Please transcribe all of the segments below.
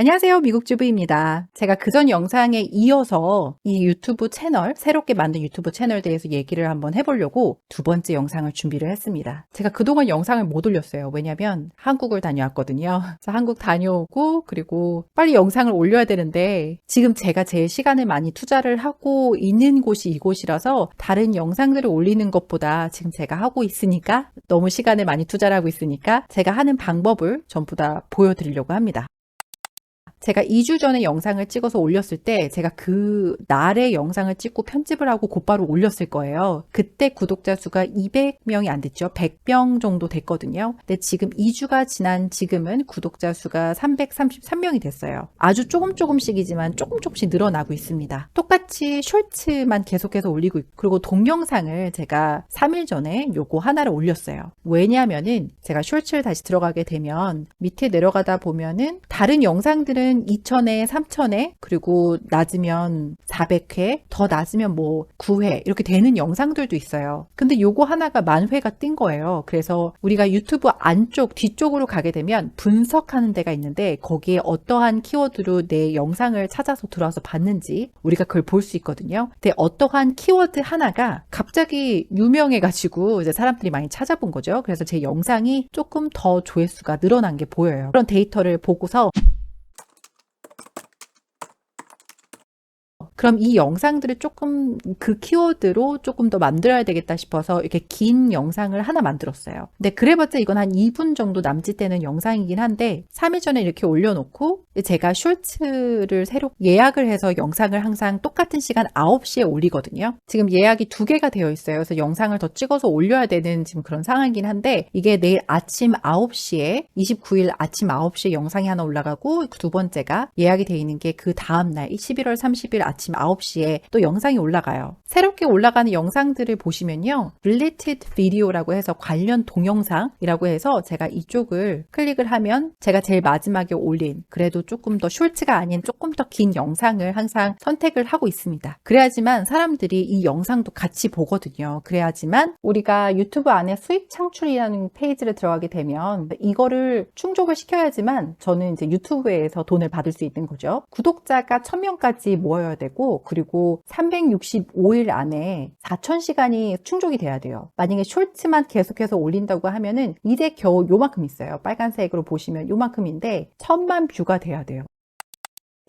안녕하세요. 미국주부입니다. 제가 그전 영상에 이어서 이 유튜브 채널, 새롭게 만든 유튜브 채널에 대해서 얘기를 한번 해보려고 두 번째 영상을 준비를 했습니다. 제가 그동안 영상을 못 올렸어요. 왜냐면 한국을 다녀왔거든요. 그래서 한국 다녀오고 그리고 빨리 영상을 올려야 되는데 지금 제가 제 시간을 많이 투자를 하고 있는 곳이 이곳이라서 다른 영상들을 올리는 것보다 지금 제가 하고 있으니까 너무 시간을 많이 투자를 하고 있으니까 제가 하는 방법을 전부 다 보여드리려고 합니다. 제가 2주 전에 영상을 찍어서 올렸을 때 제가 그 날에 영상을 찍고 편집을 하고 곧바로 올렸을 거예요. 그때 구독자 수가 200명이 안 됐죠. 100명 정도 됐거든요. 근데 지금 2주가 지난 지금은 구독자 수가 333명이 됐어요. 아주 조금씩이지만 조금씩 늘어나고 있습니다. 똑같이 숄츠만 계속해서 올리고 있고 그리고 동영상을 제가 3일 전에 요거 하나를 올렸어요. 왜냐하면은 제가 숄츠를 다시 들어가게 되면 밑에 내려가다 보면은 다른 영상들은 2,000회, 3,000회, 그리고 낮으면 400회, 더 낮으면 뭐 9회 이렇게 되는 영상들도 있어요. 근데 요거 하나가 10,000회가 뜬 거예요. 그래서 우리가 유튜브 안쪽, 뒤쪽으로 가게 되면 분석하는 데가 있는데 거기에 어떠한 키워드로 내 영상을 찾아서 들어와서 봤는지 우리가 그걸 볼 수 있거든요. 근데 어떠한 키워드 하나가 갑자기 유명해가지고 이제 사람들이 많이 찾아본 거죠. 그래서 제 영상이 조금 더 조회수가 늘어난 게 보여요. 그런 데이터를 보고서 그럼 이 영상들을 조금 그 키워드로 조금 더 만들어야 되겠다 싶어서 이렇게 긴 영상을 하나 만들었어요. 근데 그래봤자 이건 한 2분 정도 남짓되는 영상이긴 한데 3일 전에 이렇게 올려놓고 제가 숄츠를 새로 예약을 해서 영상을 항상 똑같은 시간 9시에 올리거든요. 지금 예약이 2개가 되어 있어요. 그래서 영상을 더 찍어서 올려야 되는 지금 그런 상황이긴 한데 이게 내일 아침 9시에 29일 아침 9시에 영상이 하나 올라가고 두 번째가 예약이 되어 있는 게 그 다음날 11월 30일 아침 9시에 또 영상이 올라가요. 새롭게 올라가는 영상들을 보시면요. Related Video라고 해서 관련 동영상이라고 해서 제가 이쪽을 클릭을 하면 제가 제일 마지막에 올린 그래도 조금 더 숄츠가 아닌 조금 더 긴 영상을 항상 선택을 하고 있습니다. 그래야지만 사람들이 이 영상도 같이 보거든요. 그래야지만 우리가 유튜브 안에 수익 창출이라는 페이지를 들어가게 되면 이거를 충족을 시켜야지만 저는 이제 유튜브에서 돈을 받을 수 있는 거죠. 구독자가 1000명까지 모여야 되고 그리고 365일 안에 4000시간이 충족이 돼야 돼요. 만약에 숄츠만 계속해서 올린다고 하면은 이제 겨우 요만큼 있어요. 빨간색으로 보시면 요만큼인데 1000만 뷰가 돼야 돼요.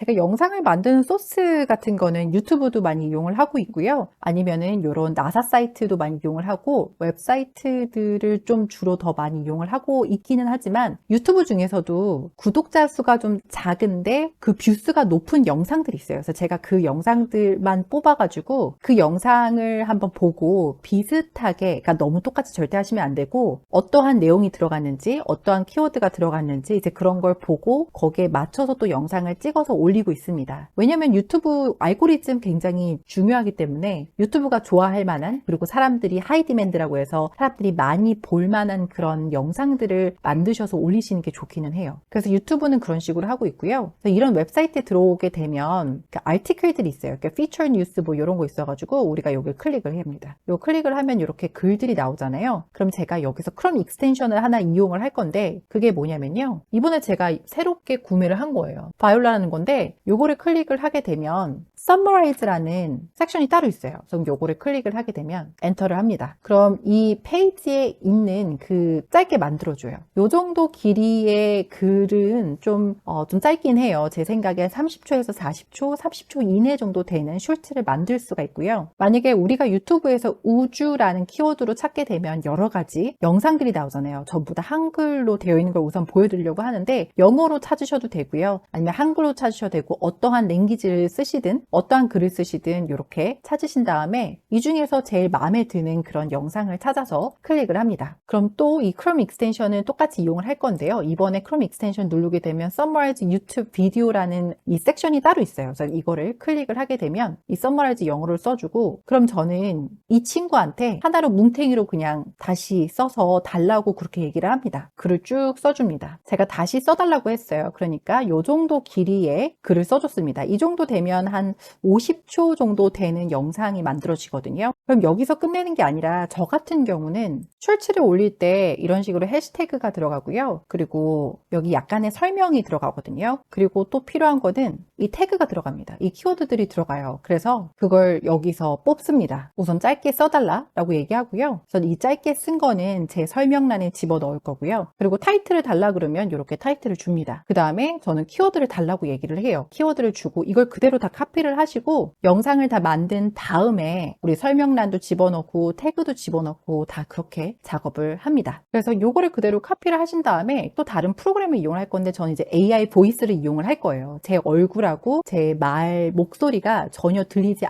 제가 영상을 만드는 소스 같은 거는 유튜브도 많이 이용을 하고 있고요. 아니면은 이런 나사 사이트도 많이 이용을 하고 웹사이트들을 좀 주로 더 많이 이용을 하고 있기는 하지만 유튜브 중에서도 구독자 수가 좀 작은데 그 뷰수가 높은 영상들이 있어요. 그래서 제가 그 영상들만 뽑아가지고 그 영상을 한번 보고 비슷하게, 그러니까 너무 똑같이 절대 하시면 안 되고 어떠한 내용이 들어갔는지 어떠한 키워드가 들어갔는지 이제 그런 걸 보고 거기에 맞춰서 또 영상을 찍어서 올리고 있습니다. 왜냐면 유튜브 알고리즘 굉장히 중요하기 때문에 유튜브가 좋아할 만한 그리고 사람들이 하이 디맨드라고 해서 사람들이 많이 볼 만한 그런 영상들을 만드셔서 올리시는 게 좋기는 해요. 그래서 유튜브는 그런 식으로 하고 있고요. 그래서 이런 웹사이트에 들어오게 되면 아티클들이 있어요. 피처 뉴스 뭐 이런 거 있어가지고 우리가 여기 클릭을 합니다. 요 클릭을 하면 이렇게 글들이 나오잖아요. 그럼 제가 여기서 크롬 익스텐션을 하나 이용을 할 건데 그게 뭐냐면요. 이번에 제가 새롭게 구매를 한 거예요. 바이올라라는 건데 요거를 클릭을 하게 되면 Summarize라는 섹션이 따로 있어요. 그럼 요거를 클릭을 하게 되면 엔터를 합니다. 그럼 이 페이지에 있는 그 짧게 만들어줘요. 요 정도 길이의 글은 좀 짧긴 해요. 제 생각에 30초에서 40초, 30초 이내 정도 되는 숄츠를 만들 수가 있고요. 만약에 우리가 유튜브에서 우주라는 키워드로 찾게 되면 여러 가지 영상들이 나오잖아요. 전부 다 한글로 되어 있는 걸 우선 보여드리려고 하는데 영어로 찾으셔도 되고요. 아니면 한글로 찾으셔도 되고 어떠한 랭귀지를 쓰시든 어떠한 글을 쓰시든 이렇게 찾으신 다음에 이 중에서 제일 마음에 드는 그런 영상을 찾아서 클릭을 합니다. 그럼 또 이 크롬 익스텐션은 똑같이 이용을 할 건데요. 이번에 크롬 익스텐션 누르게 되면 Summarize YouTube Video라는 이 섹션이 따로 있어요. 그래서 이거를 클릭을 하게 되면 이 Summarize 영어를 써주고 그럼 저는 이 친구한테 하나로 뭉탱이로 그냥 다시 써서 달라고 그렇게 얘기를 합니다. 글을 쭉 써줍니다. 제가 다시 써달라고 했어요. 그러니까 이 정도 길이의 글을 써줬습니다. 이 정도 되면 한 50초 정도 되는 영상이 만들어지거든요. 그럼 여기서 끝내는 게 아니라 저 같은 경우는 숄츠를 올릴 때 이런 식으로 해시태그가 들어가고요. 그리고 여기 약간의 설명이 들어가거든요. 그리고 또 필요한 거는 이 태그가 들어갑니다. 이 키워드들이 들어가요. 그래서 그걸 여기서 뽑습니다. 우선 짧게 써달라라고 얘기하고요. 그래서 이 짧게 쓴 거는 제 설명란에 집어넣을 거고요. 그리고 타이틀을 달라 그러면 이렇게 타이틀을 줍니다. 그 다음에 저는 키워드를 달라고 얘기를 해요. 키워드를 주고 이걸 그대로 다 카피를 하시고 영상을 다 만든 다음에 우리 설명란도 집어넣고 태그도 집어넣고 다 그렇게 작업을 합니다. 그래서 요거를 그대로 카피를 하신 다음에 또 다른 프로그램을 이용할 건데 저는 이제 AI 보이스를 이용을 할 거예요. 제 얼굴하고 제 말 목소리가 전혀 들리지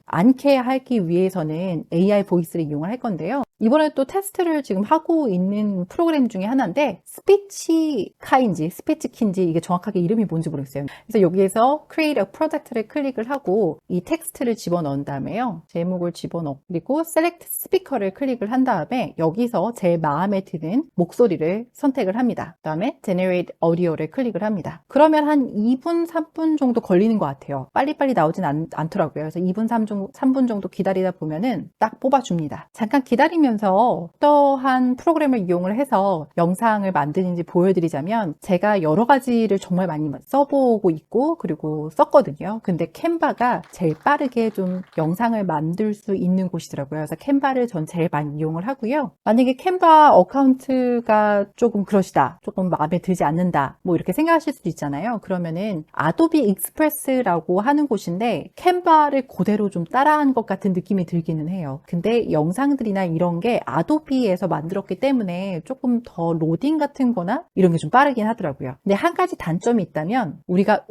않게 하기 위해서는 AI 보이스를 이용을 할 건데요. 이번에 또 테스트를 지금 하고 있는 프로그램 중에 하나인데 스피치카인지 스피치키인지 이게 정확하게 이름이 뭔지 모르겠어요. 그래서 여기에서 Create a Product를 클릭을 하고 이 텍스트를 집어넣은 다음에요. 제목을 집어넣고 그리고 Select Speaker를 클릭을 한 다음에 여기서 제 마음에 드는 목소리를 선택을 합니다. 그 다음에 Generate Audio를 클릭을 합니다. 그러면 한 2분, 3분 정도 걸리는 것 같아요. 빨리빨리 나오진 않더라고요. 그래서 2분, 3분 정도 기다리다 보면은 딱 뽑아줍니다. 잠깐 기다리면서 어떠한 프로그램을 이용을 해서 영상을 만드는지 보여드리자면 제가 여러 가지를 정말 많이 써보고 있고 그리고 썼거든요. 근데 캔바가 제일 빠르게 좀 영상을 만들 수 있는 곳이더라고요. 그래서 캔바를 전 제일 많이 이용을 하고요. 만약에 캔바 어카운트가 조금 그러시다, 조금 마음에 들지 않는다, 뭐 이렇게 생각하실 수도 있잖아요. 그러면은 아도비 익스프레스라고 하는 곳인데 캔바를 그대로 좀 따라한 것 같은 느낌이 들기는 해요. 근데 영상들이나 이런 게 아도비에서 만들었기 때문에 조금 더 로딩 같은 거나 이런 게 좀 빠르긴 하더라고요. 근데 한 가지 단점이 있다면 우리가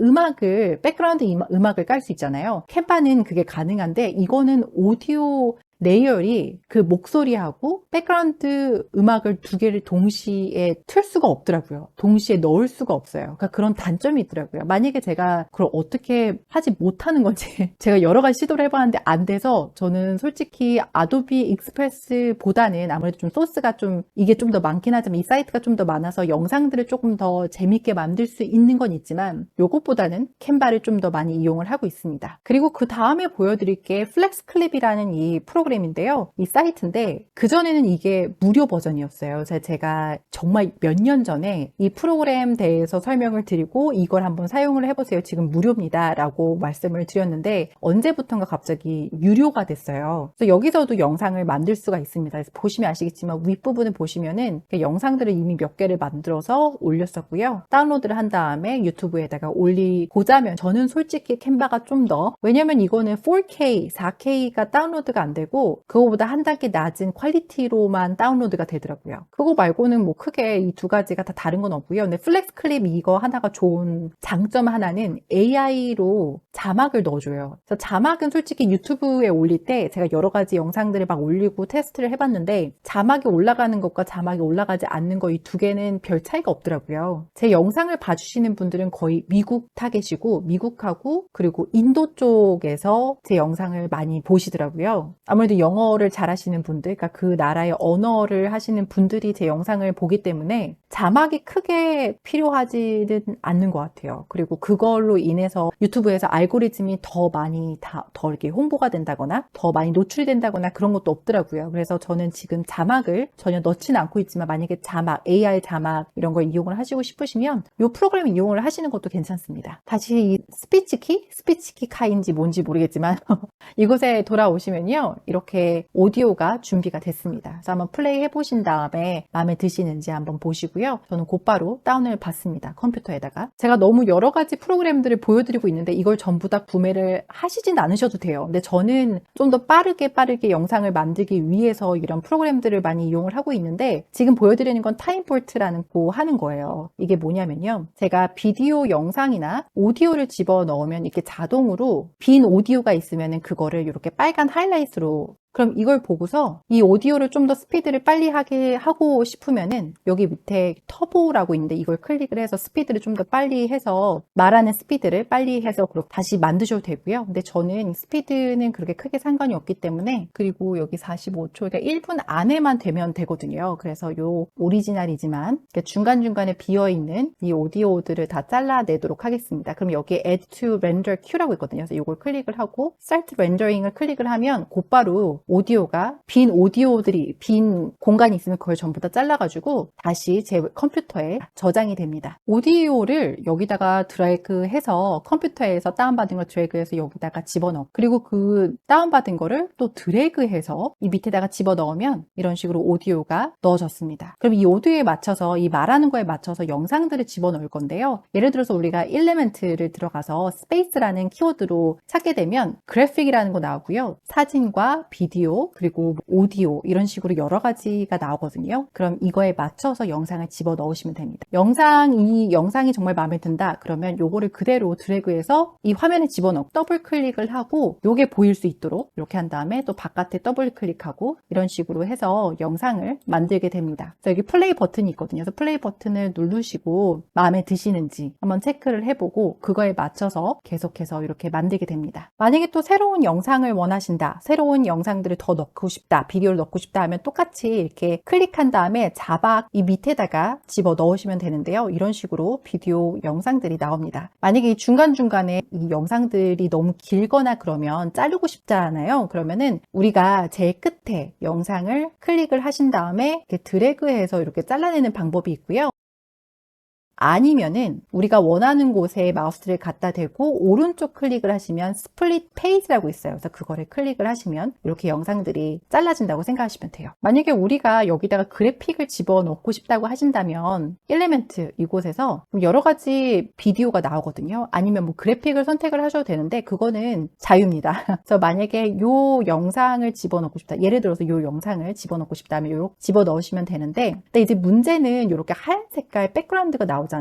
백그라운드 음악을 깔 수 있잖아요. 캔바는 그게 가능한데 이거는 오디오 레이얼이 그 목소리하고 백그라운드 음악을 두 개를 동시에 틀 수가 없더라고요. 동시에 넣을 수가 없어요. 그러니까 그런 단점이 있더라고요. 만약에 제가 그걸 어떻게 하지 못하는 건지 제가 여러 가지 시도를 해봤는데 안 돼서 저는 솔직히 아도비 익스프레스보다는 아무래도 좀 소스가 좀 이게 좀 더 많긴 하지만 이 사이트가 좀 더 많아서 영상들을 조금 더 재밌게 만들 수 있는 건 있지만 요것보다는 캔바를 좀 더 많이 이용을 하고 있습니다. 그리고 그 다음에 보여드릴 게 플렉스 클립이라는 이 프로그램인데요. 이 사이트인데 그전에는 이게 무료 버전이었어요. 그래서 제가 정말 몇 년 전에 이 프로그램 대해서 설명을 드리고 이걸 한번 사용을 해보세요. 지금 무료입니다 라고 말씀을 드렸는데 언제부턴가 갑자기 유료가 됐어요. 그래서 여기서도 영상을 만들 수가 있습니다. 그래서 보시면 아시겠지만 윗부분을 보시면은 영상들을 이미 몇 개를 만들어서 올렸었고요. 다운로드를 한 다음에 유튜브에다가 올리고자면 저는 솔직히 캔바가 좀 더 왜냐면 이거는 4K, 4K가 다운로드가 안 되고 그거보다 한 단계 낮은 퀄리티로만 다운로드가 되더라고요. 그거 말고는 뭐 크게 이 두 가지가 다 다른 건 없고요. 근데 플렉스 클립 이거 하나가 좋은 장점 하나는 AI로 자막을 넣어줘요. 그래서 자막은 솔직히 유튜브에 올릴 때 제가 여러 가지 영상들을 막 올리고 테스트를 해봤는데 자막이 올라가는 것과 자막이 올라가지 않는 거 이 두 개는 별 차이가 없더라고요. 제 영상을 봐주시는 분들은 거의 미국 타겟이고 미국하고 그리고 인도 쪽에서 제 영상을 많이 보시더라고요. 아무래도 영어를 잘하시는 분들, 그러니까 그 나라의 언어를 하시는 분들이 제 영상을 보기 때문에 자막이 크게 필요하지는 않는 것 같아요. 그리고 그걸로 인해서 유튜브에서 알고리즘이 더 이렇게 홍보가 된다거나 더 많이 노출이 된다거나 그런 것도 없더라고요. 그래서 저는 지금 자막을 전혀 넣지는 않고 있지만 만약에 AI 자막 이런 걸 이용을 하시고 싶으시면 이 프로그램 이용을 하시는 것도 괜찮습니다. 다시 이 스피치키카인지 뭔지 모르겠지만 이곳에 돌아오시면요. 이렇게 오디오가 준비가 됐습니다. 그래서 한번 플레이 해보신 다음에 마음에 드시는지 한번 보시고요. 저는 곧바로 다운을 받습니다. 컴퓨터에다가. 제가 너무 여러 가지 프로그램들을 보여드리고 있는데 이걸 전부 다 구매를 하시진 않으셔도 돼요. 근데 저는 좀 더 빠르게 영상을 만들기 위해서 이런 프로그램들을 많이 이용을 하고 있는데 지금 보여드리는 건 타임볼트라는 거 하는 거예요. 이게 뭐냐면요. 제가 비디오 영상이나 오디오를 집어넣으면 이렇게 자동으로 빈 오디오가 있으면 그거를 이렇게 빨간 하이라이트로 그럼 이걸 보고서 이 오디오를 좀 더 스피드를 빨리 하게 하고 싶으면은 여기 밑에 터보라고 있는데 이걸 클릭을 해서 스피드를 좀 더 빨리 해서 말하는 스피드를 빨리 해서 그렇게 다시 만드셔도 되고요. 근데 저는 스피드는 그렇게 크게 상관이 없기 때문에, 그리고 여기 45초, 그러니까 1분 안에만 되면 되거든요. 그래서 요 오리지널이지만 중간중간에 비어있는 이 오디오들을 다 잘라내도록 하겠습니다. 그럼 여기에 Add to Render Queue라고 있거든요. 그래서 이걸 클릭을 하고 Start Rendering을 클릭을 하면 곧바로 오디오가 빈 오디오들이 빈 공간이 있으면 그걸 전부 다 잘라가지고 다시 제 컴퓨터에 저장이 됩니다. 오디오를 여기다가 드래그해서 컴퓨터에서 다운받은 걸 드래그해서 여기다가 집어넣고, 그리고 그 다운받은 거를 또 드래그해서 이 밑에다가 집어넣으면 이런 식으로 오디오가 넣어졌습니다. 그럼 이 오디오에 맞춰서, 이 말하는 거에 맞춰서 영상들을 집어넣을 건데요. 예를 들어서 우리가 일레멘트를 들어가서 스페이스라는 키워드로 찾게 되면 그래픽이라는 거 나오고요. 사진과 비디오, 그리고 오디오, 이런 식으로 여러 가지가 나오거든요. 그럼 이거에 맞춰서 영상을 집어넣으시면 됩니다. 이 영상이 정말 마음에 든다 그러면 요거를 그대로 드래그해서 이 화면에 집어넣고 더블 클릭을 하고 요게 보일 수 있도록 이렇게 한 다음에 또 바깥에 더블 클릭하고 이런 식으로 해서 영상을 만들게 됩니다. 그래서 여기 플레이 버튼이 있거든요. 그래서 플레이 버튼을 누르시고 마음에 드시는지 한번 체크를 해보고 그거에 맞춰서 계속해서 이렇게 만들게 됩니다. 만약에 또 새로운 영상을 원하신다, 새로운 영상들을 더 넣고 싶다, 비디오를 넣고 싶다 하면 똑같이 이렇게 클릭한 다음에 자막 이 밑에다가 집어 넣으시면 되는데요. 이런 식으로 비디오 영상들이 나옵니다. 만약에 중간중간에 이 영상들이 너무 길거나 그러면 자르고 싶잖아요. 그러면은 우리가 제일 끝에 영상을 클릭을 하신 다음에 이렇게 드래그해서 이렇게 잘라내는 방법이 있고요. 아니면은 우리가 원하는 곳에 마우스를 갖다 대고 오른쪽 클릭을 하시면 스플릿 페이지라고 있어요. 그래서 그거를 클릭을 하시면 이렇게 영상들이 잘라진다고 생각하시면 돼요. 만약에 우리가 여기다가 그래픽을 집어넣고 싶다고 하신다면 일레멘트 이곳에서 여러 가지 비디오가 나오거든요. 아니면 뭐 그래픽을 선택을 하셔도 되는데 그거는 자유입니다. 그래서 만약에 요 영상을 집어넣고 싶다, 예를 들어서 요 영상을 집어넣고 싶다면 요렇게 집어넣으시면 되는데, 근데 이제 문제는 이렇게 하얀 색깔 백그라운드가 나오잖아요.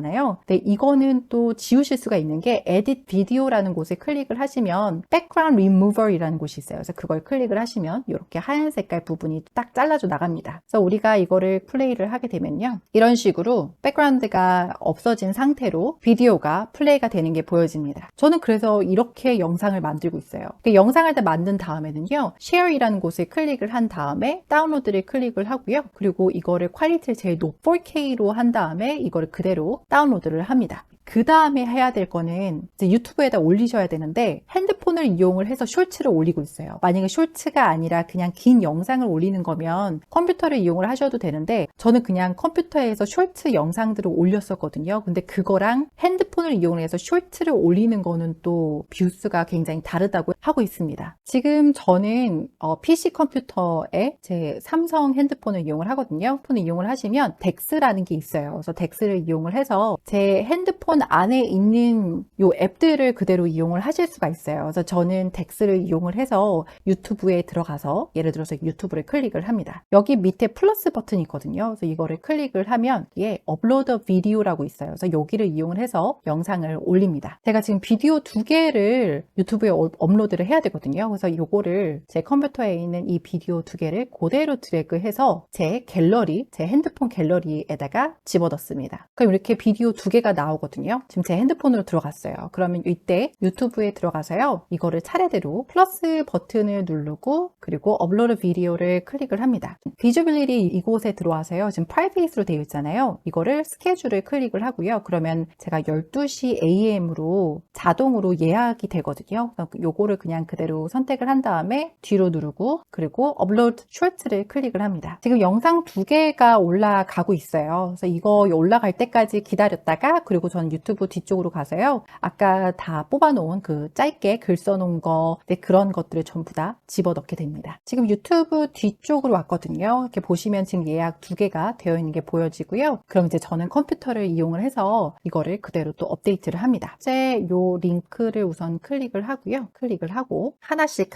근데 이거는 또 지우실 수가 있는 게 Edit Video라는 곳에 클릭을 하시면 Background Remover이라는 곳이 있어요. 그래서 그걸 클릭을 하시면 이렇게 하얀 색깔 부분이 딱 잘라져 나갑니다. 그래서 우리가 이거를 플레이를 하게 되면요, 이런 식으로 백그라운드가 없어진 상태로 비디오가 플레이가 되는 게 보여집니다. 저는 그래서 이렇게 영상을 만들고 있어요. 영상을 다 만든 다음에는요, Share이라는 곳에 클릭을 한 다음에 다운로드를 클릭을 하고요. 그리고 이거를 퀄리티를 제일 높 4K로 한 다음에 이거를 그대로 다운로드를 합니다. 그 다음에 해야 될 거는 이제 유튜브에다 올리셔야 되는데 핸드폰을 이용을 해서 쇼츠를 올리고 있어요. 만약에 쇼츠가 아니라 그냥 긴 영상을 올리는 거면 컴퓨터를 이용을 하셔도 되는데 저는 그냥 컴퓨터에서 쇼츠 영상들을 올렸었거든요. 근데 그거랑 핸드폰을 이용해서 쇼츠를 올리는 거는 또 뷰수가 굉장히 다르다고 하고 있습니다. 지금 저는 PC 컴퓨터에 제 삼성 핸드폰을 이용을 하거든요. 핸드폰을 이용을 하시면 덱스라는 게 있어요. 그래서 덱스를 이용을 해서 제 핸드폰 안에 있는 요 앱들을 그대로 이용을 하실 수가 있어요. 그래서 저는 덱스를 이용을 해서 유튜브에 들어가서 예를 들어서 유튜브를 클릭을 합니다. 여기 밑에 플러스 버튼이 있거든요. 그래서 이거를 클릭을 하면 이게 업로드 비디오라고 있어요. 그래서 여기를 이용을 해서 영상을 올립니다. 제가 지금 비디오 2개를 유튜브에 업로드를 해야 되거든요. 그래서 이거를 제 컴퓨터에 있는 이 비디오 2개를 그대로 드래그해서 제 갤러리, 제 핸드폰 갤러리에다가 집어넣습니다. 그럼 이렇게 비디오 2개가 나오거든요. 지금 제 핸드폰으로 들어갔어요. 그러면 이때 유튜브에 들어가서요, 이거를 차례대로 플러스 버튼을 누르고 그리고 업로드 비디오를 클릭을 합니다. 비주빌리티 이곳에 들어와서요, 지금 프라이빗으로 되어 있잖아요. 이거를 스케줄을 클릭을 하고요. 그러면 제가 12시 AM으로 자동으로 예약이 되거든요. 요거를 그냥 그대로 선택을 한 다음에 뒤로 누르고 그리고 업로드 쇼츠를 클릭을 합니다. 지금 영상 2개가 올라가고 있어요. 그래서 이거 올라갈 때까지 기다렸다가 그리고 전 유튜브 뒤쪽으로 가서요, 아까 다 뽑아놓은 그 짧게 글 써놓은 거, 그런 것들을 전부 다 집어넣게 됩니다. 지금 유튜브 뒤쪽으로 왔거든요. 이렇게 보시면 지금 예약 2개가 되어 있는 게 보여지고요. 그럼 이제 저는 컴퓨터를 이용을 해서 이거를 그대로 또 업데이트를 합니다. 이제 요 링크를 우선 클릭을 하고요. 클릭을 하고 하나씩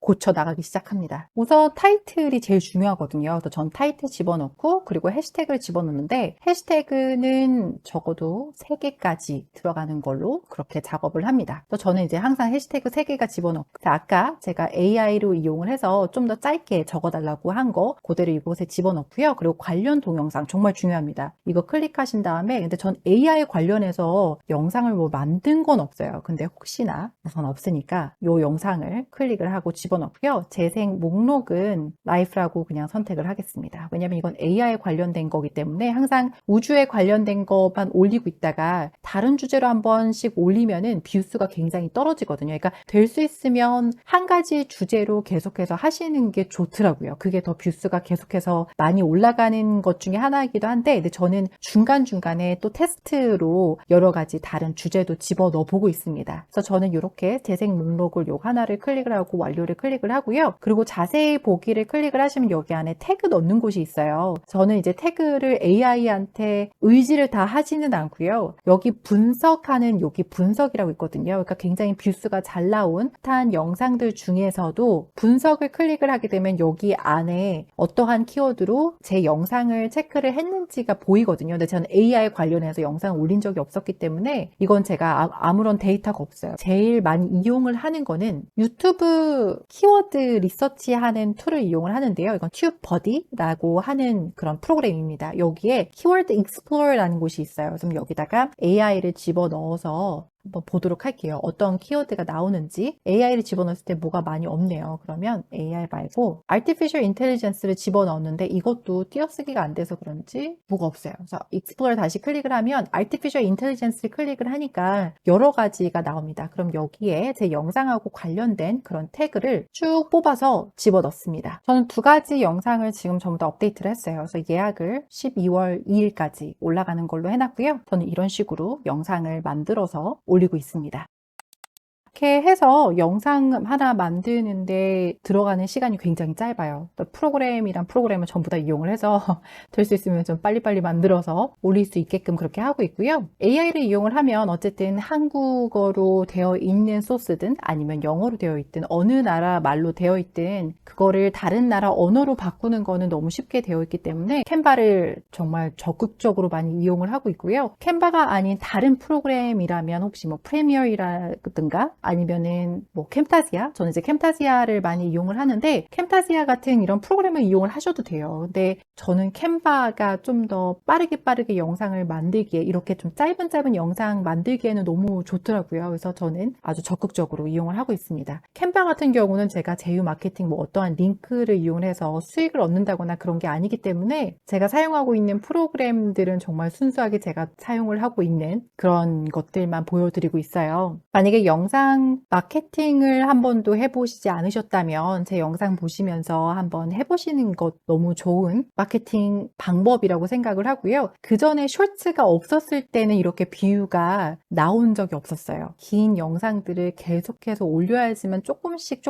고쳐 나가기 시작합니다. 우선 타이틀이 제일 중요하거든요. 그래서 전 타이틀 집어넣고 그리고 해시태그를 집어넣는데 해시태그는 적어도 3개 3개까지 들어가는 걸로 그렇게 작업을 합니다. 또 저는 이제 항상 해시태그 3개가 집어넣고, 아까 제가 AI로 이용을 해서 좀 더 짧게 적어달라고 한 거 그대로 이곳에 집어넣고요. 그리고 관련 동영상 정말 중요합니다. 이거 클릭하신 다음에, 근데 전 AI 관련해서 영상을 뭐 만든 건 없어요. 근데 혹시나 우선 없으니까 이 영상을 클릭을 하고 집어넣고요. 재생 목록은 라이프라고 그냥 선택을 하겠습니다. 왜냐면 이건 AI 관련된 거기 때문에 항상 우주에 관련된 것만 올리고 있다가 다른 주제로 한 번씩 올리면은 뷰수가 굉장히 떨어지거든요. 그러니까 될 수 있으면 한 가지 주제로 계속해서 하시는 게 좋더라고요. 그게 더 뷰수가 계속해서 많이 올라가는 것 중에 하나이기도 한데, 근데 저는 중간중간에 또 테스트로 여러 가지 다른 주제도 집어넣어 보고 있습니다. 그래서 저는 이렇게 재생 목록을 요 하나를 클릭을 하고 완료를 클릭을 하고요. 그리고 자세히 보기를 클릭을 하시면 여기 안에 태그 넣는 곳이 있어요. 저는 이제 태그를 AI한테 의지를 다 하지는 않고요. 여기 분석하는 여기 분석이라고 있거든요. 그러니까 굉장히 뷰수가 잘 나온 한 영상들 중에서도 분석을 클릭을 하게 되면 여기 안에 어떠한 키워드로 제 영상을 체크를 했는지가 보이거든요. 근데 저는 AI 관련해서 영상을 올린 적이 없었기 때문에 이건 제가 아무런 데이터가 없어요. 제일 많이 이용을 하는 거는 유튜브 키워드 리서치하는 툴을 이용을 하는데요. 이건 튜버디라고 하는 그런 프로그램입니다. 여기에 키워드 익스플로어라는 곳이 있어요. 그래서 여기다가 AI를 집어넣어서 한번 보도록 할게요. 어떤 키워드가 나오는지. AI를 집어넣었을 때 뭐가 많이 없네요. 그러면 AI 말고 Artificial Intelligence를 집어넣었는데 이것도 띄어쓰기가 안 돼서 그런지 뭐가 없어요. 그래서 Explorer 다시 클릭을 하면 Artificial Intelligence를 클릭을 하니까 여러 가지가 나옵니다. 그럼 여기에 제 영상하고 관련된 그런 태그를 쭉 뽑아서 집어넣습니다. 저는 2가지 영상을 지금 전부 다 업데이트를 했어요. 그래서 예약을 12월 2일까지 올라가는 걸로 해놨고요. 저는 이런 식으로 영상을 만들어서 올리고 있습니다. 이렇게 해서 영상 하나 만드는데 들어가는 시간이 굉장히 짧아요. 프로그램이란 프로그램을 전부 다 이용을 해서 될 수 있으면 좀 빨리빨리 만들어서 올릴 수 있게끔 그렇게 하고 있고요. AI를 이용을 하면 어쨌든 한국어로 되어 있는 소스든 아니면 영어로 되어 있든 어느 나라 말로 되어 있든 그거를 다른 나라 언어로 바꾸는 거는 너무 쉽게 되어 있기 때문에 캔바를 정말 적극적으로 많이 이용을 하고 있고요. 캔바가 아닌 다른 프로그램이라면 혹시 뭐 프리미어라든가 아니면은 뭐 캠타시아, 저는 이제 캠타시아를 많이 이용을 하는데 캠타시아 같은 이런 프로그램을 이용을 하셔도 돼요. 근데 저는 캔바가 좀 더 빠르게 영상을 만들기에, 이렇게 좀 짧은 영상 만들기에는 너무 좋더라고요. 그래서 저는 아주 적극적으로 이용을 하고 있습니다. 캔바 같은 경우는 제가 제휴 마케팅 뭐 어떠한 링크를 이용해서 수익을 얻는다거나 그런 게 아니기 때문에 제가 사용하고 있는 프로그램들은 정말 순수하게 제가 사용을 하고 있는 그런 것들만 보여드리고 있어요. 만약에 영상 마케팅을 한 번도 해보시지 않으셨다면 제 영상 보시면서 한번 해보시는 것 너무 좋은 마케팅 방법이라고 생각을 하고요. 그 전에 쇼츠가 없었을 때는 이렇게 뷰가 나온 적이 없었어요. 긴 영상들을 계속해서 올려야지만 조금씩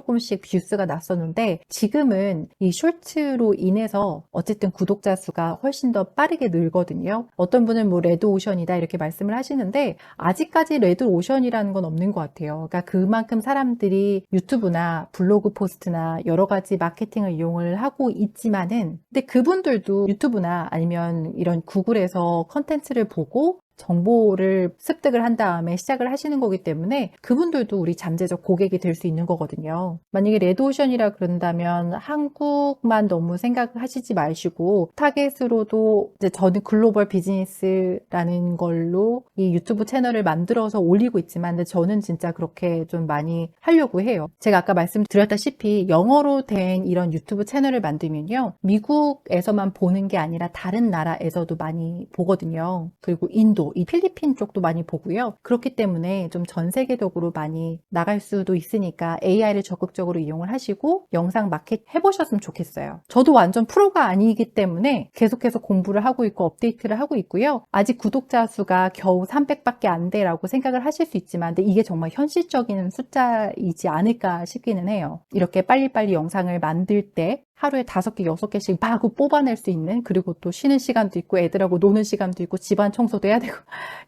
뷰수가 났었는데 지금은 이 쇼츠로 인해서 어쨌든 구독자 수가 훨씬 더 빠르게 늘거든요. 어떤 분은 뭐 레드오션이다 이렇게 말씀을 하시는데 아직까지 레드오션이라는 건 없는 것 같아요. 그러니까 그만큼 사람들이 유튜브나 블로그 포스트나 여러 가지 마케팅을 이용을 하고 있지만은, 근데 그분들도 유튜브나 아니면 이런 구글에서 컨텐츠를 보고 정보를 습득을 한 다음에 시작을 하시는 거기 때문에 그분들도 우리 잠재적 고객이 될 수 있는 거거든요. 만약에 레드오션이라 그런다면 한국만 너무 생각하시지 마시고 타겟으로도 이제 저는 글로벌 비즈니스라는 걸로 이 유튜브 채널을 만들어서 올리고 있지만, 근데 저는 진짜 그렇게 좀 많이 하려고 해요. 제가 아까 말씀드렸다시피 영어로 된 이런 유튜브 채널을 만들면요, 미국에서만 보는 게 아니라 다른 나라에서도 많이 보거든요. 그리고 인도, 이 필리핀 쪽도 많이 보고요. 그렇기 때문에 좀 전 세계적으로 많이 나갈 수도 있으니까 AI를 적극적으로 이용을 하시고 영상 마켓 해보셨으면 좋겠어요. 저도 완전 프로가 아니기 때문에 계속해서 공부를 하고 있고 업데이트를 하고 있고요. 아직 구독자 수가 겨우 300밖에 안 돼라고 생각을 하실 수 있지만, 근데 이게 정말 현실적인 숫자이지 않을까 싶기는 해요. 이렇게 빨리빨리 영상을 만들 때 하루에 5개, 6개씩 마구 뽑아낼 수 있는, 그리고 또 쉬는 시간도 있고 애들하고 노는 시간도 있고 집안 청소도 해야 되고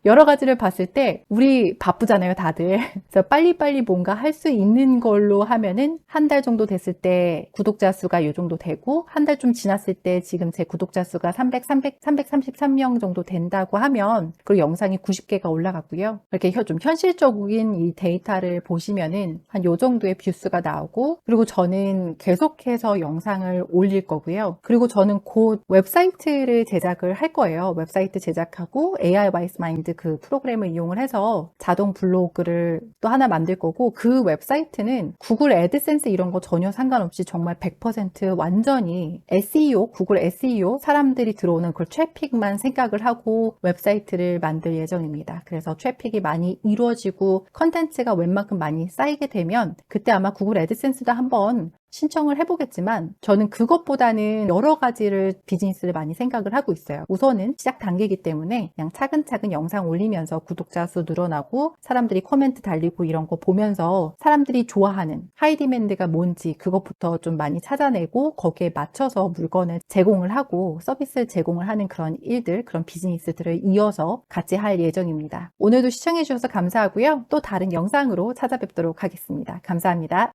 여러 가지를 봤을 때 우리 바쁘잖아요, 다들. 그래서 빨리빨리 뭔가 할 수 있는 걸로 하면은 한 달 정도 됐을 때 구독자 수가 이 정도 되고, 한 달 좀 지났을 때 지금 제 구독자 수가 333명 정도 된다고 하면, 그리고 영상이 90개가 올라갔고요. 이렇게 좀 현실적인 이 데이터를 보시면은 한 요 정도의 뷰수가 나오고, 그리고 저는 계속해서 영상을 올릴 거고요. 그리고 저는 곧 웹사이트를 제작을 할 거예요. 웹사이트 제작하고 AI 와이스 마인드 그 프로그램을 이용을 해서 자동 블로그를 또 하나 만들 거고, 그 웹사이트는 구글 애드센스 이런 거 전혀 상관없이 정말 100% 완전히 SEO, 구글 SEO, 사람들이 들어오는 그 트래픽만 생각을 하고 웹사이트를 만들 예정입니다. 그래서 트래픽이 많이 이루어지고 컨텐츠가 웬만큼 많이 쌓이게 되면 그때 아마 구글 애드센스도 한번 신청을 해보겠지만, 저는 그것보다는 여러 가지를 비즈니스를 많이 생각을 하고 있어요. 우선은 시작 단계이기 때문에 그냥 차근차근 영상 올리면서 구독자 수 늘어나고 사람들이 코멘트 달리고 이런 거 보면서 사람들이 좋아하는 하이 디맨드가 뭔지 그것부터 좀 많이 찾아내고 거기에 맞춰서 물건을 제공을 하고 서비스를 제공을 하는 그런 일들, 그런 비즈니스들을 이어서 같이 할 예정입니다. 오늘도 시청해 주셔서 감사하고요. 또 다른 영상으로 찾아뵙도록 하겠습니다. 감사합니다.